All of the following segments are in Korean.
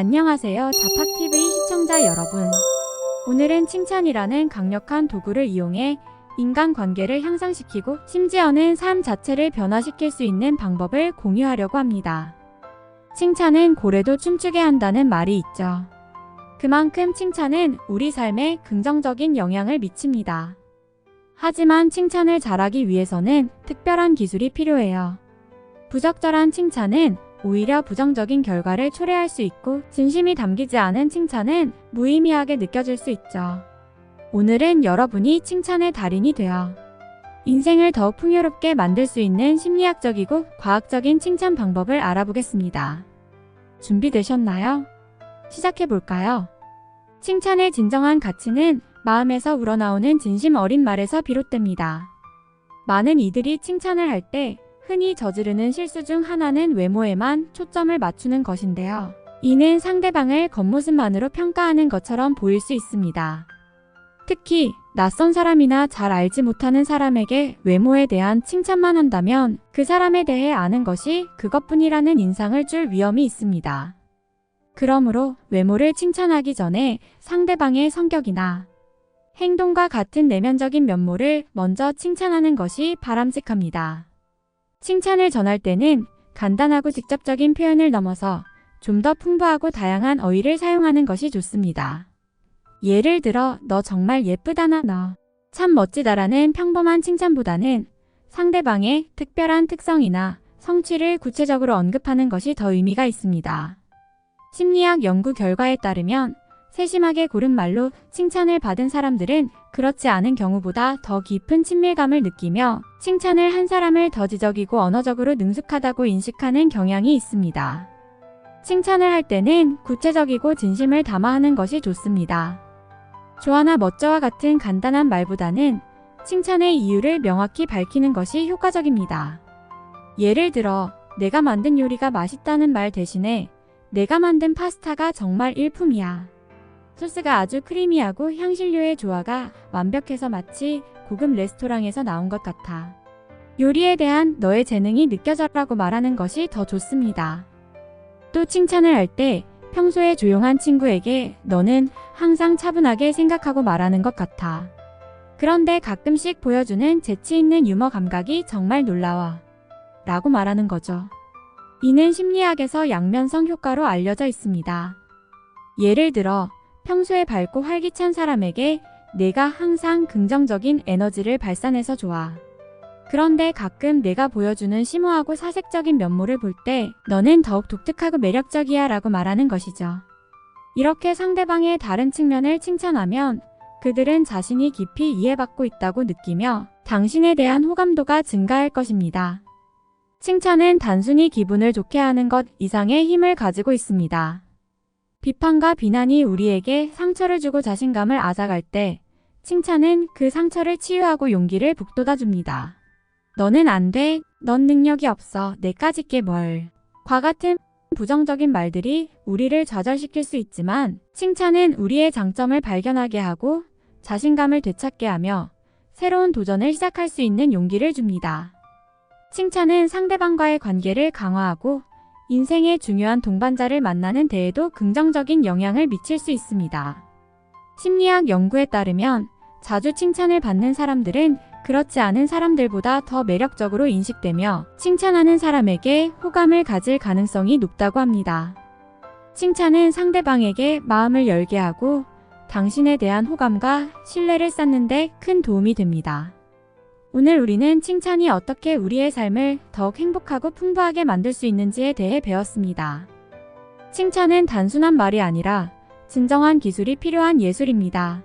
안녕하세요. 자팍TV 시청자 여러분. 오늘은 칭찬이라는 강력한 도구를 이용해 인간관계를 향상시키고 심지어는 삶 자체를 변화시킬 수 있는 방법을 공유하려고 합니다. 칭찬은 고래도 춤추게 한다는 말이 있죠. 그만큼 칭찬은 우리 삶에 긍정적인 영향을 미칩니다. 하지만 칭찬을 잘하기 위해서는 특별한 기술이 필요해요. 부적절한 칭찬은 오히려 부정적인 결과를 초래할 수 있고 진심이 담기지 않은 칭찬은 무의미하게 느껴질 수 있죠. 오늘은 여러분이 칭찬의 달인이 되어 인생을 더욱 풍요롭게 만들 수 있는 심리학적이고 과학적인 칭찬 방법을 알아보겠습니다. 준비되셨나요? 시작해볼까요? 칭찬의 진정한 가치는 마음에서 우러나오는 진심 어린 말에서 비롯됩니다. 많은 이들이 칭찬을 할 때 흔히 저지르는 실수 중 하나는 외모에만 초점을 맞추는 것인데요. 이는 상대방을 겉모습만으로 평가하는 것처럼 보일 수 있습니다. 특히 낯선 사람이나 잘 알지 못하는 사람에게 외모에 대한 칭찬만 한다면 그 사람에 대해 아는 것이 그것뿐이라는 인상을 줄 위험이 있습니다. 그러므로 외모를 칭찬하기 전에 상대방의 성격이나 행동과 같은 내면적인 면모를 먼저 칭찬하는 것이 바람직합니다. 칭찬을 전할 때는 간단하고 직접적인 표현을 넘어서 좀 더 풍부하고 다양한 어휘를 사용하는 것이 좋습니다. 예를 들어 너 정말 예쁘다나 너 참 멋지다라는 평범한 칭찬보다는 상대방의 특별한 특성이나 성취를 구체적으로 언급하는 것이 더 의미가 있습니다. 심리학 연구 결과에 따르면 세심하게 고른 말로 칭찬을 받은 사람들은 그렇지 않은 경우보다 더 깊은 친밀감을 느끼며 칭찬을 한 사람을 더 지적이고 언어적으로 능숙하다고 인식하는 경향이 있습니다. 칭찬을 할 때는 구체적이고 진심을 담아 하는 것이 좋습니다. 좋아나 멋져와 같은 간단한 말보다는 칭찬의 이유를 명확히 밝히는 것이 효과적입니다. 예를 들어 내가 만든 요리가 맛있다는 말 대신에 내가 만든 파스타가 정말 일품이야. 소스가 아주 크리미하고 향신료의 조화가 완벽해서 마치 고급 레스토랑에서 나온 것 같아. 요리에 대한 너의 재능이 느껴져라고 말하는 것이 더 좋습니다. 또 칭찬을 할 때 평소에 조용한 친구에게 너는 항상 차분하게 생각하고 말하는 것 같아. 그런데 가끔씩 보여주는 재치 있는 유머 감각이 정말 놀라워. 라고 말하는 거죠. 이는 심리학에서 양면성 효과로 알려져 있습니다. 예를 들어 평소에 밝고 활기찬 사람에게 내가 항상 긍정적인 에너지를 발산해서 좋아. 그런데 가끔 내가 보여주는 심오하고 사색적인 면모를 볼 때 너는 더욱 독특하고 매력적이야 라고 말하는 것이죠. 이렇게 상대방의 다른 측면을 칭찬하면 그들은 자신이 깊이 이해받고 있다고 느끼며 당신에 대한 호감도가 증가할 것입니다. 칭찬은 단순히 기분을 좋게 하는 것 이상의 힘을 가지고 있습니다. 비판과 비난이 우리에게 상처를 주고 자신감을 앗아갈 때 칭찬은 그 상처를 치유하고 용기를 북돋아줍니다. 너는 안 돼, 넌 능력이 없어, 내까짓 게 뭘. 과 같은 부정적인 말들이 우리를 좌절시킬 수 있지만 칭찬은 우리의 장점을 발견하게 하고 자신감을 되찾게 하며 새로운 도전을 시작할 수 있는 용기를 줍니다. 칭찬은 상대방과의 관계를 강화하고 인생의 중요한 동반자를 만나는 데에도 긍정적인 영향을 미칠 수 있습니다. 심리학 연구에 따르면 자주 칭찬을 받는 사람들은 그렇지 않은 사람들보다 더 매력적으로 인식되며 칭찬하는 사람에게 호감을 가질 가능성이 높다고 합니다. 칭찬은 상대방에게 마음을 열게 하고 당신에 대한 호감과 신뢰를 쌓는 데 큰 도움이 됩니다. 오늘 우리는 칭찬이 어떻게 우리의 삶을 더욱 행복하고 풍부하게 만들 수 있는지에 대해 배웠습니다. 칭찬은 단순한 말이 아니라 진정한 기술이 필요한 예술입니다.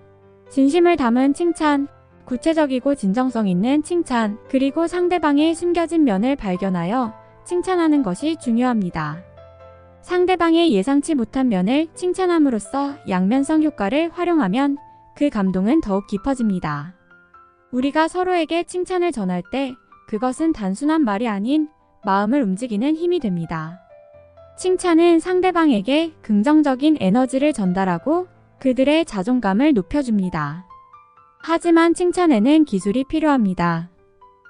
진심을 담은 칭찬, 구체적이고 진정성 있는 칭찬, 그리고 상대방의 숨겨진 면을 발견하여 칭찬하는 것이 중요합니다. 상대방의 예상치 못한 면을 칭찬함으로써 양면성 효과를 활용하면 그 감동은 더욱 깊어집니다. 우리가 서로에게 칭찬을 전할 때 그것은 단순한 말이 아닌 마음을 움직이는 힘이 됩니다. 칭찬은 상대방에게 긍정적인 에너지를 전달하고 그들의 자존감을 높여줍니다. 하지만 칭찬에는 기술이 필요합니다.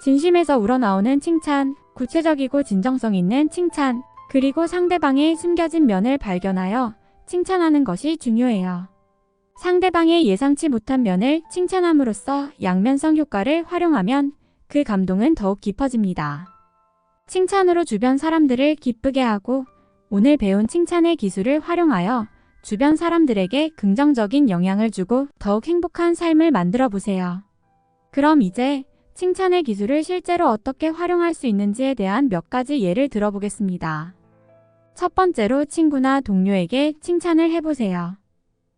진심에서 우러나오는 칭찬, 구체적이고 진정성 있는 칭찬, 그리고 상대방의 숨겨진 면을 발견하여 칭찬하는 것이 중요해요. 상대방의 예상치 못한 면을 칭찬함으로써 양면성 효과를 활용하면 그 감동은 더욱 깊어집니다. 칭찬으로 주변 사람들을 기쁘게 하고 오늘 배운 칭찬의 기술을 활용하여 주변 사람들에게 긍정적인 영향을 주고 더욱 행복한 삶을 만들어 보세요. 그럼 이제 칭찬의 기술을 실제로 어떻게 활용할 수 있는지에 대한 몇 가지 예를 들어보겠습니다. 첫 번째로 친구나 동료에게 칭찬을 해보세요.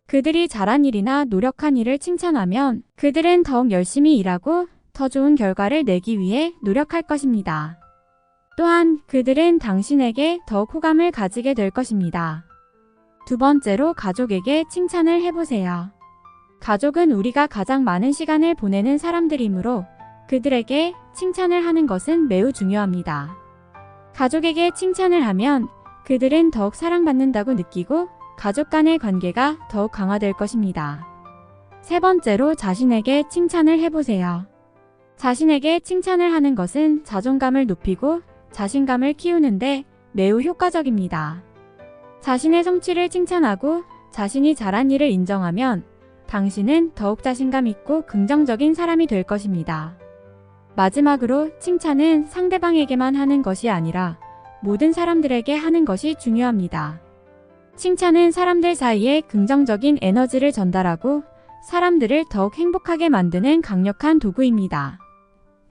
그들이 잘한 일이나 노력한 일을 칭찬하면 그들은 더욱 열심히 일하고 더 좋은 결과를 내기 위해 노력할 것입니다. 또한 그들은 당신에게 더욱 호감을 가지게 될 것입니다. 두 번째로 가족에게 칭찬을 해보세요. 가족은 우리가 가장 많은 시간을 보내는 사람들이므로 그들에게 칭찬을 하는 것은 매우 중요합니다. 가족에게 칭찬을 하면 그들은 더욱 사랑받는다고 느끼고 가족 간의 관계가 더욱 강화될 것입니다. 세 번째로 자신에게 칭찬을 해보세요. 자신에게 칭찬을 하는 것은 자존감을 높이고 자신감을 키우는데 매우 효과적입니다. 자신의 성취를 칭찬하고 자신이 잘한 일을 인정하면 당신은 더욱 자신감 있고 긍정적인 사람이 될 것입니다. 마지막으로 칭찬은 상대방에게만 하는 것이 아니라 모든 사람들에게 하는 것이 중요합니다. 칭찬은 사람들 사이에 긍정적인 에너지를 전달하고 사람들을 더욱 행복하게 만드는 강력한 도구입니다.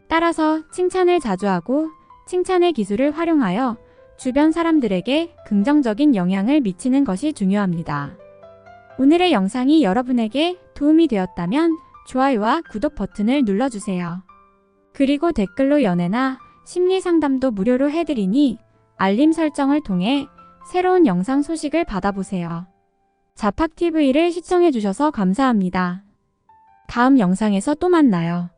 따라서 칭찬을 자주 하고 칭찬의 기술을 활용하여 주변 사람들에게 긍정적인 영향을 미치는 것이 중요합니다. 오늘의 영상이 여러분에게 도움이 되었다면 좋아요와 구독 버튼을 눌러주세요. 그리고 댓글로 연애나 심리 상담도 무료로 해드리니 알림 설정을 통해 새로운 영상 소식을 받아보세요. 자팍TV를 시청해주셔서 감사합니다. 다음 영상에서 또 만나요.